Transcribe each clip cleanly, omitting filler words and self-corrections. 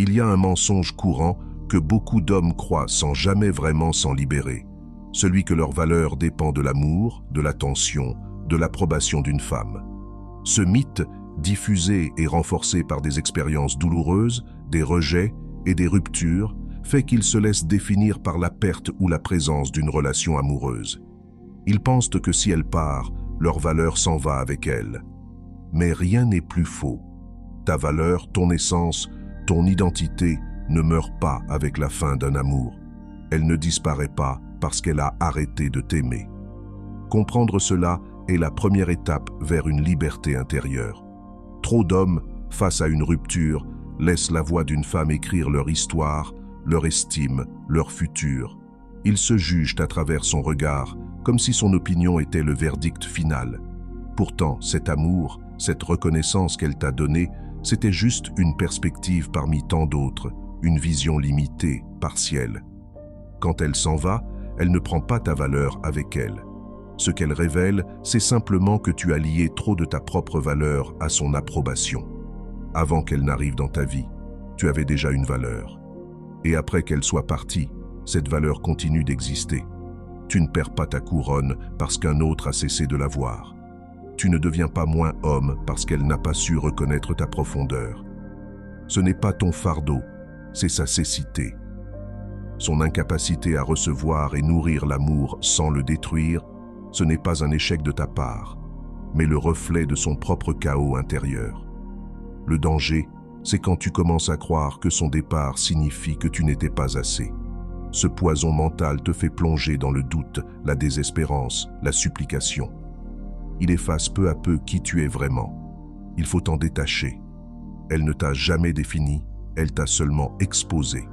Il y a un mensonge courant que beaucoup d'hommes croient sans jamais vraiment s'en libérer. Celui que leur valeur dépend de l'amour, de l'attention, de l'approbation d'une femme. Ce mythe, diffusé et renforcé par des expériences douloureuses, des rejets et des ruptures, fait qu'ils se laissent définir par la perte ou la présence d'une relation amoureuse. Ils pensent que si elle part, leur valeur s'en va avec elle. Mais rien n'est plus faux. Ta valeur, ton essence, ton identité ne meurt pas avec la fin d'un amour. Elle ne disparaît pas parce qu'elle a arrêté de t'aimer. Comprendre cela est la première étape vers une liberté intérieure. Trop d'hommes, face à une rupture, laissent la voix d'une femme écrire leur histoire, leur estime, leur futur. Ils se jugent à travers son regard, comme si son opinion était le verdict final. Pourtant, cet amour, cette reconnaissance qu'elle t'a donnée, c'était juste une perspective parmi tant d'autres, une vision limitée, partielle. Quand elle s'en va, elle ne prend pas ta valeur avec elle. Ce qu'elle révèle, c'est simplement que tu as lié trop de ta propre valeur à son approbation. Avant qu'elle n'arrive dans ta vie, tu avais déjà une valeur. Et après qu'elle soit partie, cette valeur continue d'exister. Tu ne perds pas ta couronne parce qu'un autre a cessé de la voir. Tu ne deviens pas moins homme parce qu'elle n'a pas su reconnaître ta profondeur. Ce n'est pas ton fardeau, c'est sa cécité. Son incapacité à recevoir et nourrir l'amour sans le détruire, ce n'est pas un échec de ta part, mais le reflet de son propre chaos intérieur. Le danger, c'est quand tu commences à croire que son départ signifie que tu n'étais pas assez. Ce poison mental te fait plonger dans le doute, la désespérance, la supplication. Il efface peu à peu qui tu es vraiment. Il faut t'en détacher. Elle ne t'a jamais défini, elle t'a seulement exposé.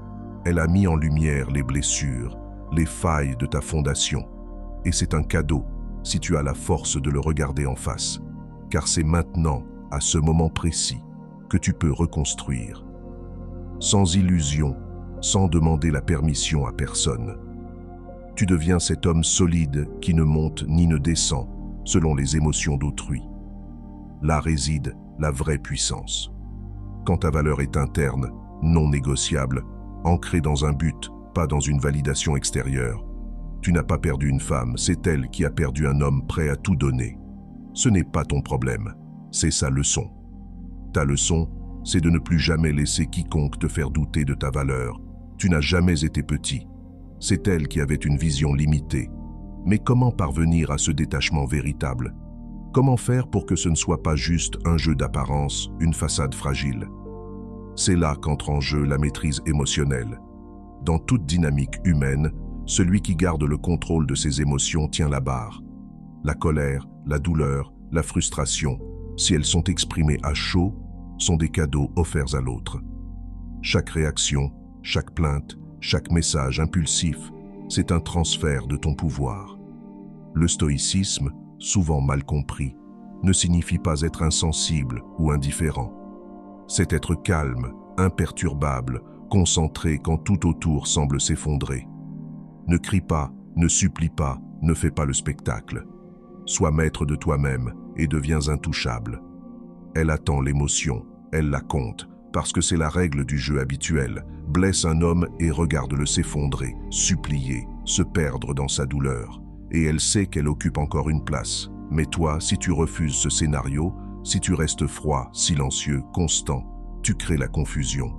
Elle a mis en lumière les blessures, les failles de ta fondation. Et c'est un cadeau si tu as la force de le regarder en face. Car c'est maintenant, à ce moment précis, que tu peux reconstruire. Sans illusion, sans demander la permission à personne. Tu deviens cet homme solide qui ne monte ni ne descend selon les émotions d'autrui. Là réside la vraie puissance. Quand ta valeur est interne, non négociable, ancrée dans un but, pas dans une validation extérieure, tu n'as pas perdu une femme, c'est elle qui a perdu un homme prêt à tout donner. Ce n'est pas ton problème, c'est sa leçon. Ta leçon, c'est de ne plus jamais laisser quiconque te faire douter de ta valeur. Tu n'as jamais été petit. C'est elle qui avait une vision limitée. Mais comment parvenir à ce détachement véritable? Comment faire pour que ce ne soit pas juste un jeu d'apparence, une façade fragile? C'est là qu'entre en jeu la maîtrise émotionnelle. Dans toute dynamique humaine, celui qui garde le contrôle de ses émotions tient la barre. La colère, la douleur, la frustration, si elles sont exprimées à chaud, sont des cadeaux offerts à l'autre. Chaque réaction, chaque plainte, chaque message impulsif, c'est un transfert de ton pouvoir. Le stoïcisme, souvent mal compris, ne signifie pas être insensible ou indifférent. C'est être calme, imperturbable, concentré quand tout autour semble s'effondrer. Ne crie pas, ne supplie pas, ne fais pas le spectacle. Sois maître de toi-même et deviens intouchable. Elle attend l'émotion, elle la compte, parce que c'est la règle du jeu habituel. Blesse un homme et regarde-le s'effondrer, supplier, se perdre dans sa douleur. Et elle sait qu'elle occupe encore une place. Mais toi, si tu refuses ce scénario, si tu restes froid, silencieux, constant, tu crées la confusion.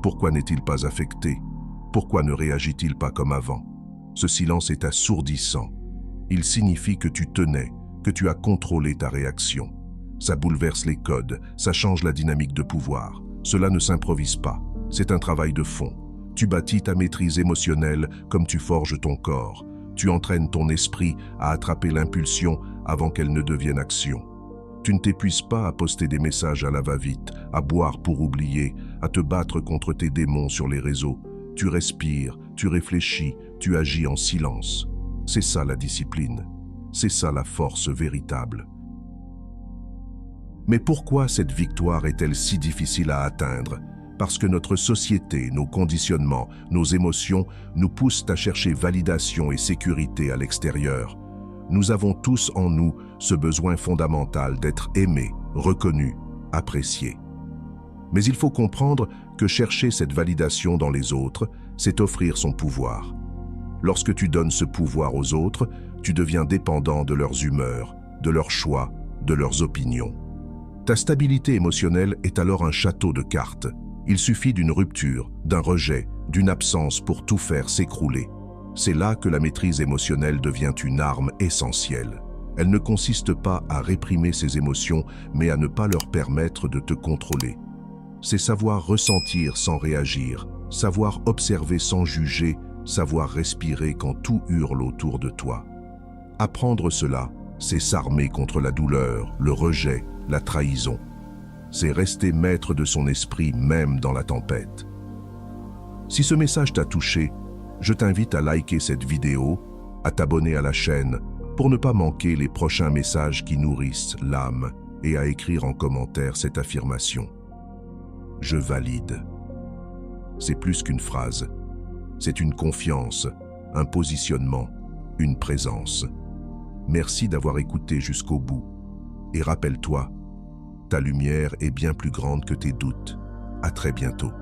Pourquoi n'est-il pas affecté? Pourquoi ne réagit-il pas comme avant? Ce silence est assourdissant. Il signifie que tu tenais, que tu as contrôlé ta réaction. Ça bouleverse les codes, ça change la dynamique de pouvoir. Cela ne s'improvise pas, c'est un travail de fond. Tu bâtis ta maîtrise émotionnelle comme tu forges ton corps. Tu entraînes ton esprit à attraper l'impulsion avant qu'elle ne devienne action. Tu ne t'épuises pas à poster des messages à la va-vite, à boire pour oublier, à te battre contre tes démons sur les réseaux. Tu respires, tu réfléchis, tu agis en silence. C'est ça la discipline. C'est ça la force véritable. Mais pourquoi cette victoire est-elle si difficile à atteindre? Parce que notre société, nos conditionnements, nos émotions nous poussent à chercher validation et sécurité à l'extérieur. Nous avons tous en nous ce besoin fondamental d'être aimés, reconnus, appréciés. Mais il faut comprendre que chercher cette validation dans les autres, c'est offrir son pouvoir. Lorsque tu donnes ce pouvoir aux autres, tu deviens dépendant de leurs humeurs, de leurs choix, de leurs opinions. Ta stabilité émotionnelle est alors un château de cartes. Il suffit d'une rupture, d'un rejet, d'une absence pour tout faire s'écrouler. C'est là que la maîtrise émotionnelle devient une arme essentielle. Elle ne consiste pas à réprimer ses émotions, mais à ne pas leur permettre de te contrôler. C'est savoir ressentir sans réagir, savoir observer sans juger, savoir respirer quand tout hurle autour de toi. Apprendre cela, c'est s'armer contre la douleur, le rejet, la trahison. C'est rester maître de son esprit même dans la tempête. Si ce message t'a touché, je t'invite à liker cette vidéo, à t'abonner à la chaîne pour ne pas manquer les prochains messages qui nourrissent l'âme et à écrire en commentaire cette affirmation. Je valide. C'est plus qu'une phrase. C'est une confiance, un positionnement, une présence. Merci d'avoir écouté jusqu'au bout. Et rappelle-toi, ta lumière est bien plus grande que tes doutes. À très bientôt.